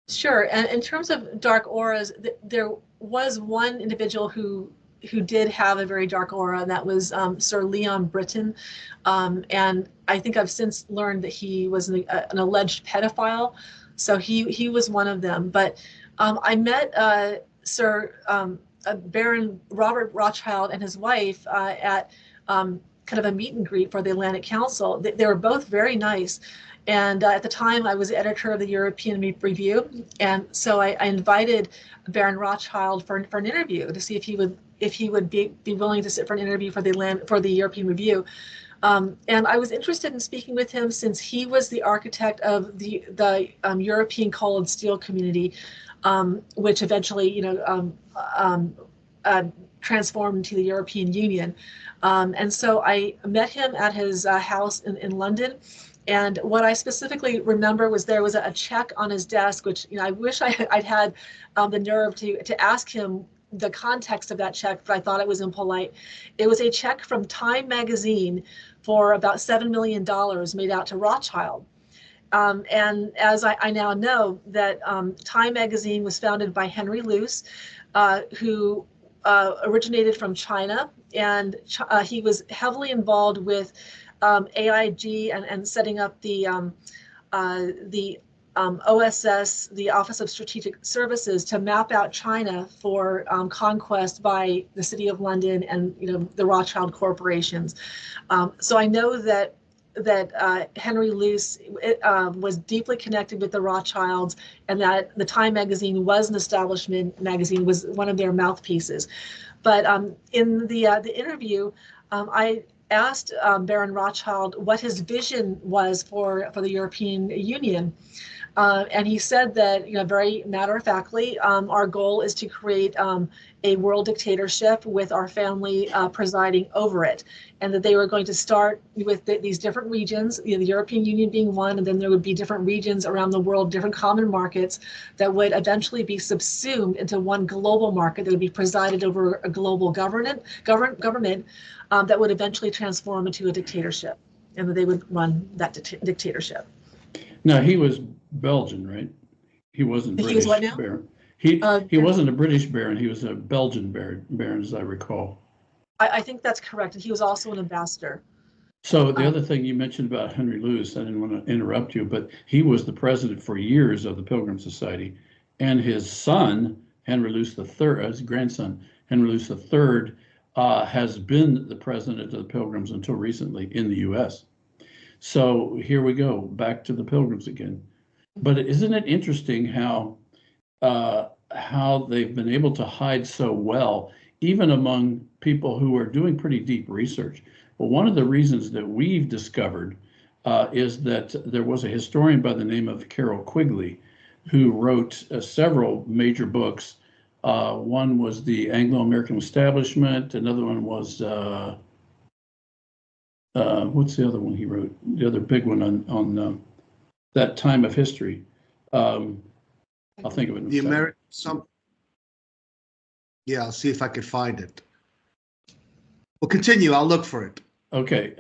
Sure. And in terms of dark auras, there was one individual who did have a very dark aura, and that was Sir Leon Britton. And I think I've since learned that he was an alleged pedophile. So he was one of them. But I met Sir Baron Robert Rothschild and his wife at kind of a meet and greet for the Atlantic Council. They were both very nice. And at the time, I was editor of the European Review, and so I invited Baron Rothschild for an interview to see if he would be willing to sit for an interview for the European Review. And I was interested in speaking with him since he was the architect of the European Coal and Steel Community, which eventually, transformed into the European Union. And so I met him at his house in London. And what I specifically remember was there was a check on his desk, which I wish I'd had the nerve to ask him the context of that check, but I thought it was impolite. It was a check from Time magazine for about $7 million made out to Rothschild. And as I now know, that Time magazine was founded by Henry Luce, who originated from China, and he was heavily involved with AIG and setting up the OSS, the Office of Strategic Services, to map out China for conquest by the City of London and the Rothschild corporations. So I know that Henry Luce was deeply connected with the Rothschilds, and that the Time magazine was an establishment magazine, was one of their mouthpieces. But in the interview, I asked Baron Rothschild what his vision was for the European Union. And he said that, very matter-of-factly, our goal is to create a world dictatorship with our family presiding over it, and that they were going to start with these different regions, the European Union being one, and then there would be different regions around the world, different common markets that would eventually be subsumed into one global market that would be presided over a global government that would eventually transform into a dictatorship, and that they would run that dictatorship. Now, he was Belgian, right? He wasn't British. He was what now? Baron. He wasn't a British baron. He was a Belgian baron, as I recall. I think that's correct. And he was also an ambassador. So the other thing you mentioned about Henry Luce, I didn't want to interrupt you, but he was the president for years of the Pilgrim Society, and his son, Henry Luce III, his grandson, Henry Luce III, has been the president of the Pilgrims until recently in the U.S. So here we go, back to the Pilgrims again. But isn't it interesting how they've been able to hide so well, even among people who are doing pretty deep research? Well, one of the reasons that we've discovered is that there was a historian by the name of Carroll Quigley who wrote several major books. One was The Anglo-American Establishment. Another one was, what's the other one he wrote? The other big one on that time of history. I'll think of it in the American Yeah, I'll see if I could find it. Well, continue. I'll look for it. Okay.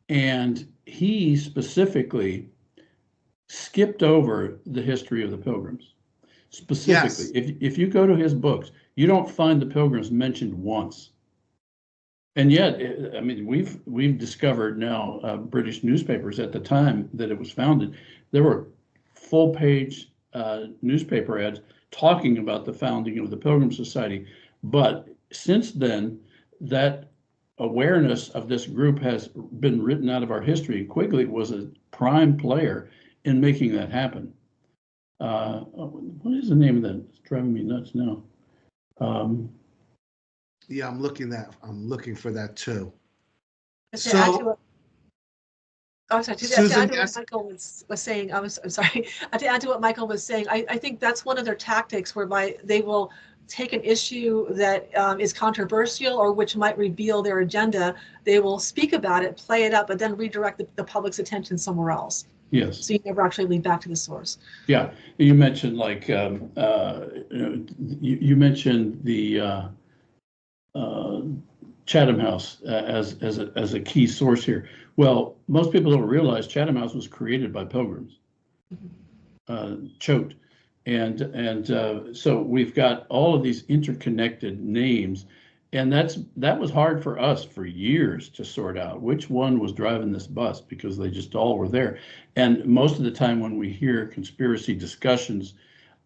And he specifically skipped over the history of the Pilgrims. Specifically, yes. If you go to his books, you don't find the Pilgrims mentioned once. And yet, I mean, we've discovered now British newspapers at the time that it was founded. There were full-page newspaper ads talking about the founding of the Pilgrim Society. But since then, that awareness of this group has been written out of our history. Quigley was a prime player in making that happen. What is the name of that? It's driving me nuts now. Yeah, I'm looking for that too. So, to add to what Michael was saying, I'm sorry. To add to what Michael was saying, I think that's one of their tactics, whereby they will take an issue that is controversial or which might reveal their agenda. They will speak about it, play it up, but then redirect the public's attention somewhere else. Yes. So you never actually lead back to the source. Yeah, you mentioned like you mentioned the Chatham House as a key source here. Well, most people don't realize Chatham House was created by Pilgrims. Mm-hmm. Choate. And so we've got all of these interconnected names, and that was hard for us for years to sort out which one was driving this bus, because they just all were there. And most of the time when we hear conspiracy discussions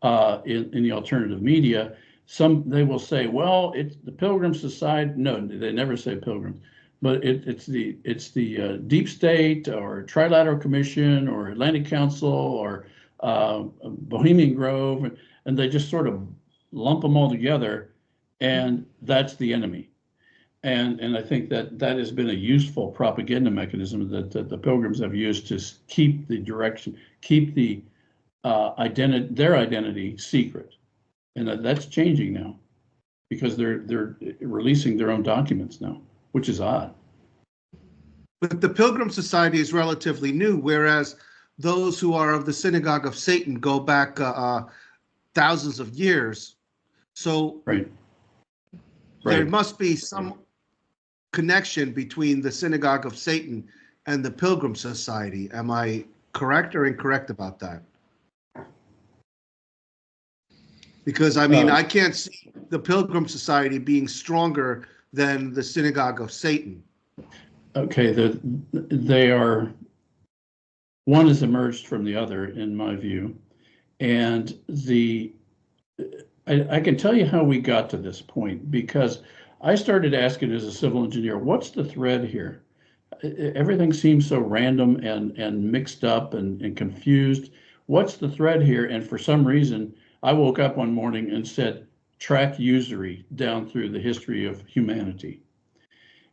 in the alternative media, they will say, well, it's the Pilgrim Society. No, they never say Pilgrims, but it's the Deep State or Trilateral Commission or Atlantic Council or Bohemian Grove, and they just sort of lump them all together, and that's the enemy. And I think that has been a useful propaganda mechanism that the Pilgrims have used to keep the direction, keep the their identity secret, and that's changing now because they're releasing their own documents now, which is odd. But the Pilgrim Society is relatively new, whereas those who are of the Synagogue of Satan go back thousands of years. So there must be some connection between the Synagogue of Satan and the Pilgrim Society. Am I correct or incorrect about that? Because I mean, I can't see the Pilgrim Society being stronger than the Synagogue of Satan. Okay, they are, one has emerged from the other, in my view. And I can tell you how we got to this point, because I started asking as a civil engineer, what's the thread here? Everything seems so random and mixed up and confused. What's the thread here? And for some reason, I woke up one morning and said, track usury down through the history of humanity.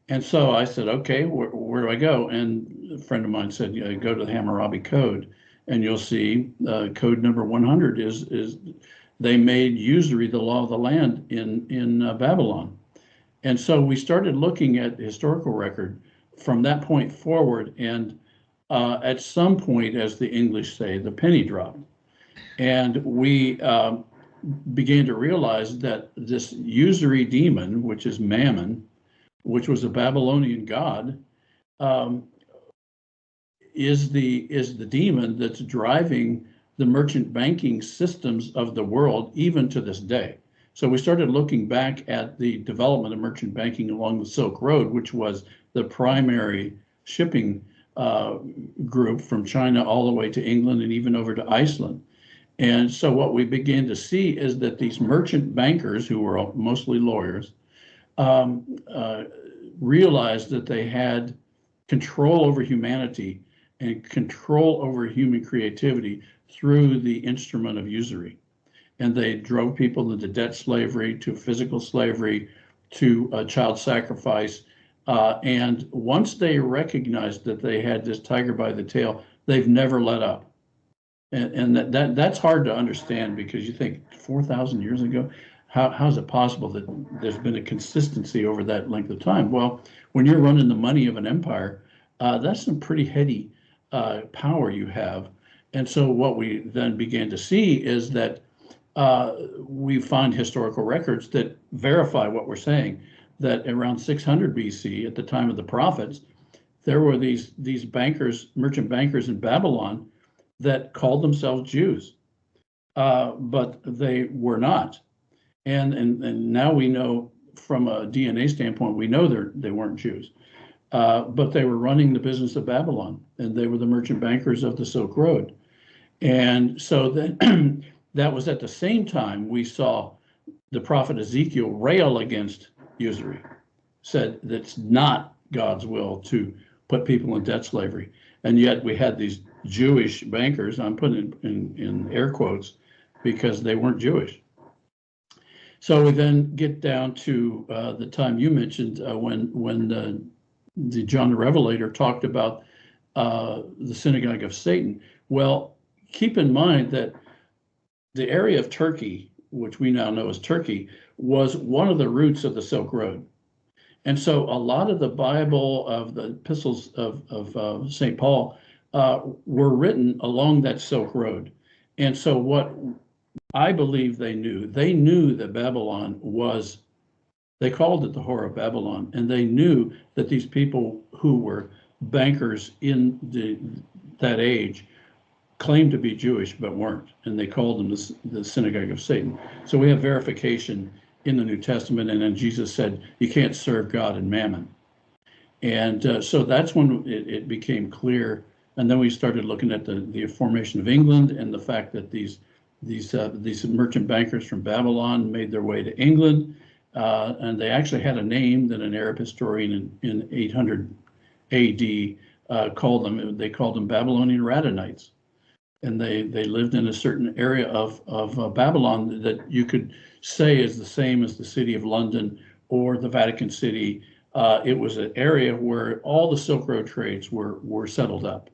And so I said, okay, where do I go? And a friend of mine said, go to the Hammurabi Code, and you'll see code number 100 is they made usury the law of the land in Babylon. And so we started looking at the historical record from that point forward. And at some point, as the English say, the penny dropped. And we began to realize that this usury demon, which is Mammon, which was a Babylonian god, is the demon that's driving the merchant banking systems of the world even to this day. So we started looking back at the development of merchant banking along the Silk Road, which was the primary shipping group from China all the way to England and even over to Iceland. And so what we began to see is that these merchant bankers, who were mostly lawyers, realized that they had control over humanity and control over human creativity through the instrument of usury. And they drove people into debt slavery, to physical slavery, to child sacrifice. And once they recognized that they had this tiger by the tail, they've never let up. And that's hard to understand, because you think 4,000 years ago, how is it possible that there's been a consistency over that length of time? Well, when you're running the money of an empire, that's some pretty heady power you have. And so what we then began to see is that we find historical records that verify what we're saying, that around 600 BC, at the time of the prophets, there were these bankers, merchant bankers in Babylon, that called themselves Jews, but they were not. And now we know, from a DNA standpoint, we know they weren't Jews, but they were running the business of Babylon, and they were the merchant bankers of the Silk Road. And so then that was at the same time we saw the prophet Ezekiel rail against usury, said that's not God's will to put people in debt slavery. And yet we had these Jewish bankers, I'm putting in air quotes, because they weren't Jewish. So we then get down to the time you mentioned, when the John the Revelator talked about the Synagogue of Satan. Well, keep in mind that the area of Turkey, which we now know as Turkey, was one of the roots of the Silk Road. And so a lot of the Bible, of the epistles of St. Paul, were written along that Silk Road. And so what I believe they knew that Babylon was, they called it the Whore of Babylon, and they knew that these people who were bankers in that age claimed to be Jewish but weren't, and they called them the Synagogue of Satan. So we have verification in the New Testament, and then Jesus said, you can't serve God and mammon. And so that's when it became clear. And then we started looking at the formation of England and the fact that these merchant bankers from Babylon made their way to England, and they actually had a name that an Arab historian in 800 A.D. Called them Babylonian Radinites, and they lived in a certain area of Babylon that you could say is the same as the city of London or the Vatican City. It was an area where all the Silk Road trades were settled up.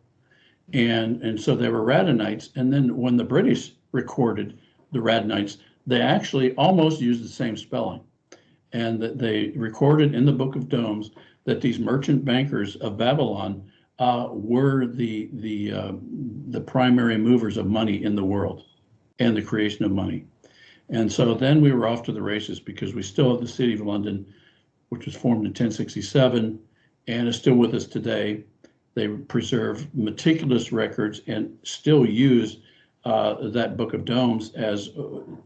And so they were Radinites. And then when the British recorded the Radinites, they actually almost used the same spelling. And that they recorded in the Book of Domes that these merchant bankers of Babylon were the primary movers of money in the world and the creation of money. And so then we were off to the races, because we still have the City of London, which was formed in 1067 and is still with us today. They preserve meticulous records and still use that Book of Domes as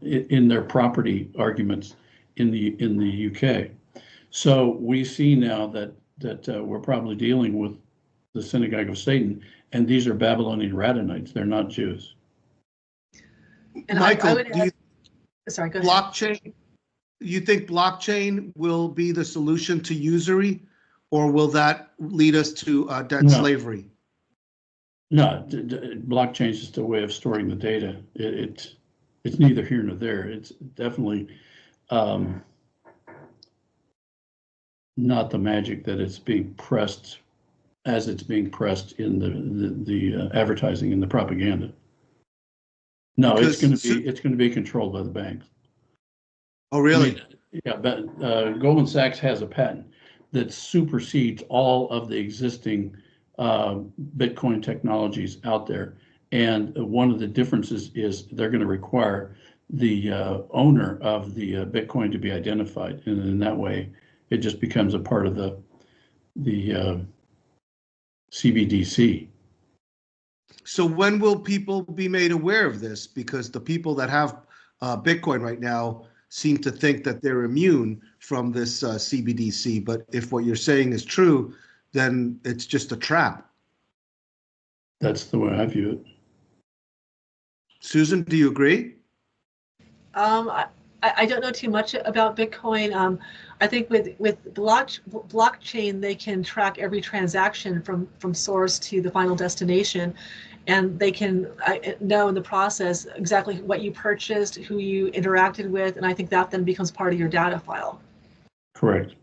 in their property arguments in the UK. So we see now that we're probably dealing with the Synagogue of Satan, and these are Babylonian Radinites. They're not Jews. And Michael, I would add, sorry, go ahead. Blockchain. You think blockchain will be the solution to usury, or will that lead us to debt slavery? No, blockchain is just a way of storing the data. It's neither here nor there. It's definitely not the magic that it's being pressed as it's being pressed in the advertising and the propaganda. No, it's going to be controlled by the banks. Oh, really? I mean, yeah, but Goldman Sachs has a patent that supersedes all of the existing Bitcoin technologies out there. And one of the differences is they're going to require the owner of the Bitcoin to be identified. And in that way, it just becomes a part of the CBDC. So when will people be made aware of this? Because the people that have Bitcoin right now seem to think that they're immune from this CBDC. But if what you're saying is true, then it's just a trap. That's the way I view it. Susan, do you agree? I don't know too much about Bitcoin. I think with blockchain, they can track every transaction from source to the final destination, and they can know in the process exactly what you purchased, who you interacted with, and I think that then becomes part of your data file. Correct.